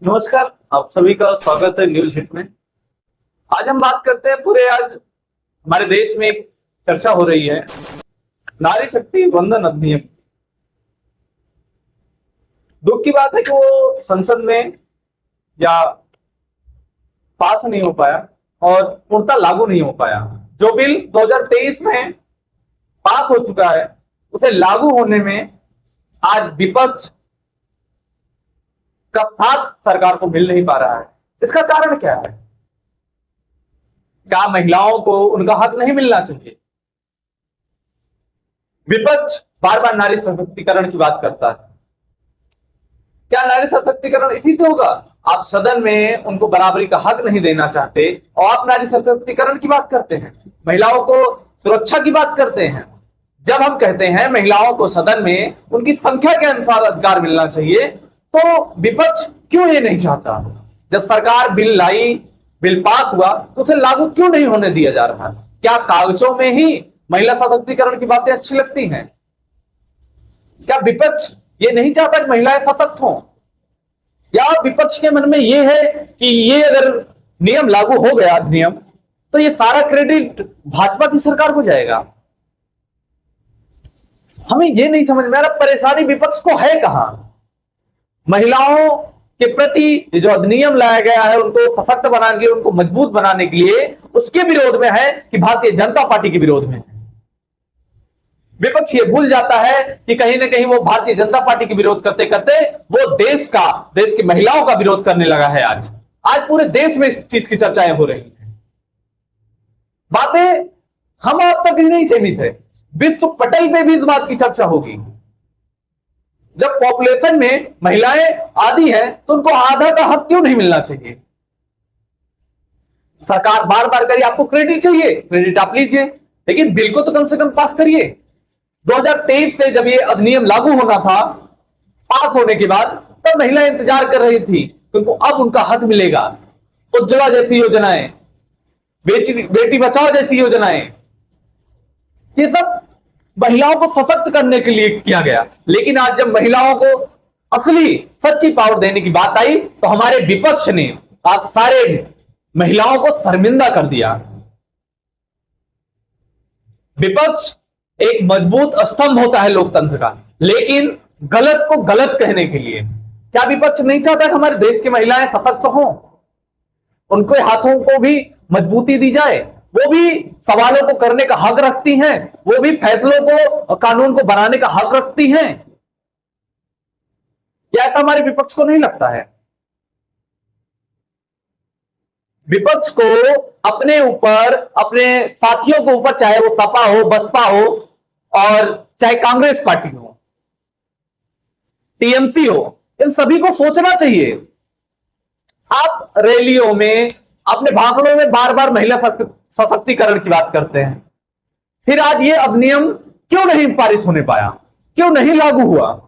नमस्कार, आप सभी का स्वागत है न्यूज हिट में। आज हम बात करते हैं आज हमारे देश में एक चर्चा हो रही है नारी शक्ति वंदन अधिनियम। दुख की बात है कि वो संसद में या पास नहीं हो पाया और पूर्णतः लागू नहीं हो पाया। जो बिल 2023 में पास हो चुका है उसे लागू होने में आज विपक्ष का साथ सरकार को मिल नहीं पा रहा है। इसका कारण क्या है? क्या महिलाओं को उनका हक नहीं मिलना चाहिए? विपक्ष बार बार नारी सशक्तिकरण की बात करता है। क्या नारी सशक्तिकरण इसी से होगा? आप सदन में उनको बराबरी का हक नहीं देना चाहते और आप नारी सशक्तिकरण की बात करते हैं, महिलाओं को सुरक्षा की बात करते हैं। जब हम कहते हैं महिलाओं को सदन में उनकी संख्या के अनुसार अधिकार मिलना चाहिए, तो विपक्ष क्यों ये नहीं चाहता? जब सरकार बिल लाई, बिल पास हुआ, तो उसे लागू क्यों नहीं होने दिया जा रहा? क्या कागजों में ही महिला सशक्तिकरण की बातें अच्छी लगती हैं? क्या विपक्ष ये नहीं चाहता कि महिलाएं सशक्त हों? या विपक्ष के मन में ये है कि ये अगर नियम लागू हो गया, अधिनियम, तो ये सारा क्रेडिट भाजपा की सरकार को जाएगा? हमें ये नहीं समझ में आ रहा परेशानी विपक्ष को है कहां। महिलाओं के प्रति जो अधिनियम लाया गया है उनको सशक्त बनाने के लिए, उनको मजबूत बनाने के लिए, उसके विरोध में है कि भारतीय जनता पार्टी के विरोध में है। विपक्ष ये भूल जाता है कि कहीं ना कहीं वो भारतीय जनता पार्टी के विरोध करते करते वो देश की महिलाओं का विरोध करने लगा है। आज पूरे देश में इस चीज की चर्चाएं हो रही हैं। बातें हम आप तक ही नहीं सीमित है, विश्व पटल पे भी इस बात की चर्चा होगी। जब पॉपुलेशन में महिलाएं आधी हैं तो उनको आधा का हक क्यों नहीं मिलना चाहिए? सरकार बार बार करिए, आपको क्रेडिट चाहिए, क्रेडिट आप लीजिए, लेकिन बिल को तो कम से कम पास करिए। 2023 से जब ये अधिनियम लागू होना था, पास होने के बाद, तब महिलाएं इंतजार कर रही थी कि उनको अब उनका हक मिलेगा। उज्ज्वला जैसी योजनाएं, बेटी बचाओ जैसी योजनाएं, ये सब महिलाओं को सशक्त करने के लिए किया गया। लेकिन आज जब महिलाओं को असली सच्ची पावर देने की बात आई तो हमारे विपक्ष ने आज सारे महिलाओं को शर्मिंदा कर दिया। विपक्ष एक मजबूत स्तंभ होता है लोकतंत्र का, लेकिन गलत को गलत कहने के लिए। क्या विपक्ष नहीं चाहता कि हमारे देश की महिलाएं सशक्त हों, उनके हाथों को भी मजबूती दी जाए, वो भी सवालों को करने का हक रखती हैं, वो भी फैसलों को, कानून को बनाने का हक रखती हैं? क्या ऐसा हमारे विपक्ष को नहीं लगता है? विपक्ष को अपने ऊपर, अपने साथियों के ऊपर, चाहे वो सपा हो, बसपा हो और चाहे कांग्रेस पार्टी हो, टीएमसी हो, इन सभी को सोचना चाहिए। आप रैलियों में, अपने भाषणों में बार बार महिला सशक्तिकरण की बात करते हैं, फिर आज ये अधिनियम क्यों नहीं पारित होने पाया, क्यों नहीं लागू हुआ?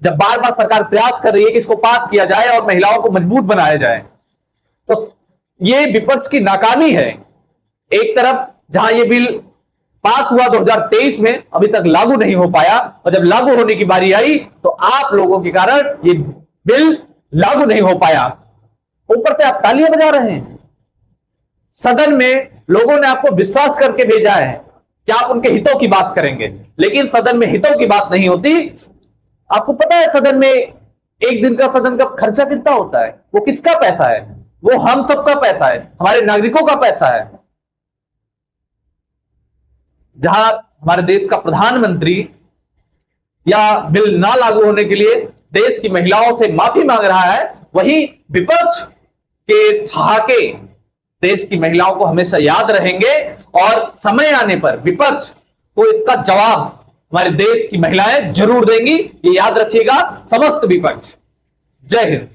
जब बार बार सरकार प्रयास कर रही है कि इसको पास किया जाए और महिलाओं को मजबूत बनाया जाए, तो ये विपक्ष की नाकामी है। एक तरफ जहां ये बिल पास हुआ 2023 में, अभी तक लागू नहीं हो पाया, और जब लागू होने की बारी आई तो आप लोगों के कारण ये बिल लागू नहीं हो पाया। ऊपर से आप तालियां बजा रहे हैं। सदन में लोगों ने आपको विश्वास करके भेजा है कि आप उनके हितों की बात करेंगे, लेकिन सदन में हितों की बात नहीं होती। आपको पता है सदन में एक दिन का सदन का खर्चा कितना होता है? वो किसका पैसा है? वो हम सबका पैसा है, हमारे नागरिकों का पैसा है। जहां हमारे देश का प्रधानमंत्री या बिल ना लागू होने के लिए देश की महिलाओं से माफी मांग रहा है, वहीं विपक्ष के ठहाके देश की महिलाओं को हमेशा याद रहेंगे और समय आने पर विपक्ष को इसका जवाब हमारे देश की महिलाएं जरूर देंगी। ये याद रखिएगा समस्त विपक्ष। जय हिंद।